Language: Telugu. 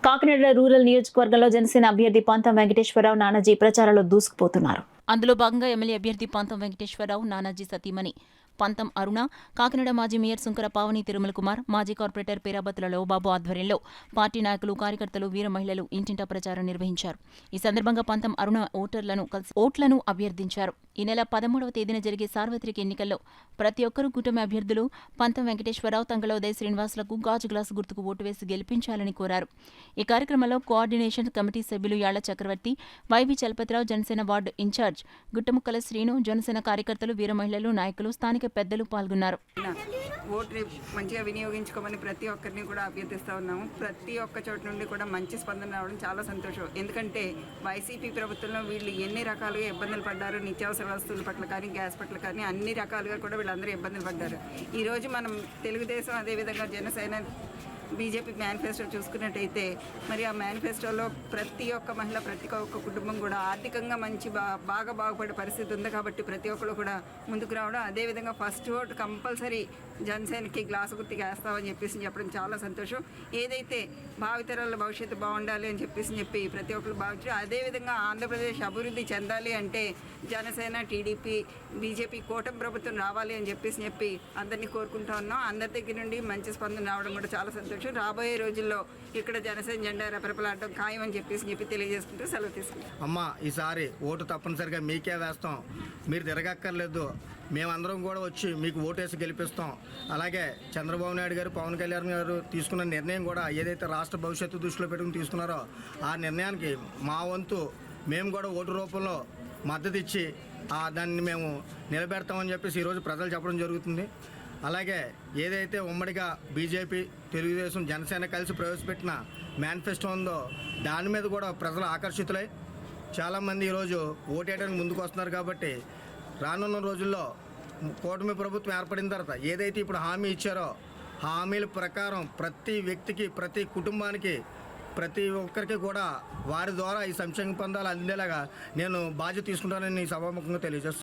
కాకినాడ రూరల్ నియోజకవర్గంలో జనసేన అభ్యర్థి పంతం వెంకటేశ్వరరావు నానాజీ ప్రచారంలో దూసుకుపోతున్నారు. అందులో భాగంగా ఎమ్మెల్యే అభ్యర్థి పంతం వెంకటేశ్వరరావు నానాజీ సతీమణి పంతం అరుణ, కాకినాడ మాజీ మేయర్ సుంకర పావని తిరుమల కుమార్, మాజీ కార్పొరేటర్ పేరాబత్తుల లోబాబు ఆధ్వర్యంలో పార్టీ నాయకులు, కార్యకర్తలు, వీర మహిళలు ఇంటింటా ప్రచారం నిర్వహించారు. ఈ సందర్భంగా పంతం అరుణ ఓటర్లను కలిసి ఓట్లను అభ్యర్థించారు. ఈ నెల 13వ తేదీన జరిగే సార్వత్రిక ఎన్నికల్లో ప్రతి ఒక్కరూ కూటమి అభ్యర్థులు పంతం వెంకటేశ్వరరావు, తంగళ ఉదయ్ శ్రీనివాసులకు గాజు గ్లాసు గుర్తుకు ఓటు వేసి గెలిపించాలని కోరారు. ఈ కార్యక్రమంలో కోఆర్డినేషన్ కమిటీ సభ్యులు Yalla Chakravarthi, YV Chalapathirao, Janasena ward in charge Guttamukkala Srinu, Janasena కార్యకర్తలు, వీర మహిళలు, నాయకులు, స్థానిక పెద్దలు పాల్గొన్నారు. ఓటు మంచిగా వినియోగించుకోమని ప్రతి ఒక్కరిని కూడా అభ్యర్థిస్తూ ఉన్నాము. ప్రతి ఒక్క చోట నుండి కూడా మంచి స్పందన రావడం చాలా సంతోషం. ఎందుకంటే వైసీపీ ప్రభుత్వంలో వీళ్ళు ఎన్ని రకాలుగా ఇబ్బందులు పడ్డారు, నిత్యావసర వస్తువుల పట్ల కానీ, గ్యాస్ పట్ల కానీ అన్ని రకాలుగా కూడా వీళ్ళందరూ ఇబ్బందులు పడ్డారు. ఈరోజు మనం తెలుగుదేశం, అదేవిధంగా జనసేన, బీజేపీ మేనిఫెస్టో చూసుకున్నట్టయితే మరి ఆ మేనిఫెస్టోలో ప్రతి ఒక్క మహిళ, ప్రతి ఒక్క కుటుంబం కూడా ఆర్థికంగా మంచి బాగా బాగుపడే పరిస్థితి ఉంది. కాబట్టి ప్రతి ఒక్కరు కూడా ముందుకు రావడం, అదేవిధంగా ఫస్ట్ ఓటు కంపల్సరీ జనసేనకి గ్లాసు గుర్తుకి వేస్తామని చెప్పడం చాలా సంతోషం. ఏదైతే భావితరాల భవిష్యత్తు బాగుండాలి అని చెప్పి ప్రతి ఒక్కరు భావించారు. అదేవిధంగా ఆంధ్రప్రదేశ్ అభివృద్ధి చెందాలి అంటే జనసేన, టీడీపీ, బీజేపీ కూటమి ప్రభుత్వం రావాలి అని చెప్పి అందరినీ కోరుకుంటా ఉన్నాం. అందరి దగ్గర నుండి మంచి స్పందన రావడం కూడా చాలా సంతోషం. రాబోయే రోజుల్లో ఇక్కడ జనసేన జెండా రెపరెపలాడడం ఖాయం అని చెప్పి తెలియజేసుకుంటూ సెలవు తీసుకుంటాం. అమ్మ, ఈసారి ఓటు తప్పనిసరిగా మీకే వేస్తాం. మీరు తిరగక్కర్లేదు, మేమందరం కూడా వచ్చి మీకు ఓటేసి గెలిపిస్తాం. అలాగే చంద్రబాబు నాయుడు గారు, పవన్ కళ్యాణ్ గారు తీసుకున్న నిర్ణయం కూడా ఏదైతే రాష్ట్ర భవిష్యత్తు దృష్టిలో పెట్టుకుని తీసుకున్నారో ఆ నిర్ణయానికి మా వంతు మేము కూడా ఓటు రూపంలో మద్దతు ఇచ్చి దాన్ని మేము నిలబెడతామని చెప్పేసి ఈరోజు ప్రజలు చెప్పడం జరుగుతుంది. అలాగే ఏదైతే ఉమ్మడిగా బీజేపీ, తెలుగుదేశం, జనసేన కలిసి ప్రవేశపెట్టిన మేనిఫెస్టో ఉందో దాని మీద కూడా ప్రజలు ఆకర్షితులై చాలామంది ఈరోజు ఓటేయడానికి ముందుకు వస్తున్నారు. కాబట్టి రానున్న రోజుల్లో కూటమి ప్రభుత్వం ఏర్పడిన తర్వాత ఏదైతే ఇప్పుడు హామీ ఇచ్చారో హామీల ప్రకారం ప్రతి వ్యక్తికి, ప్రతి కుటుంబానికి, ప్రతి ఒక్కరికి కూడా వారి ద్వారా ఈ సంక్షేమ పొందాలు అందేలాగా నేను బాధ్యత తీసుకుంటానని సభాముఖంగా తెలియజేస్తున్నాను.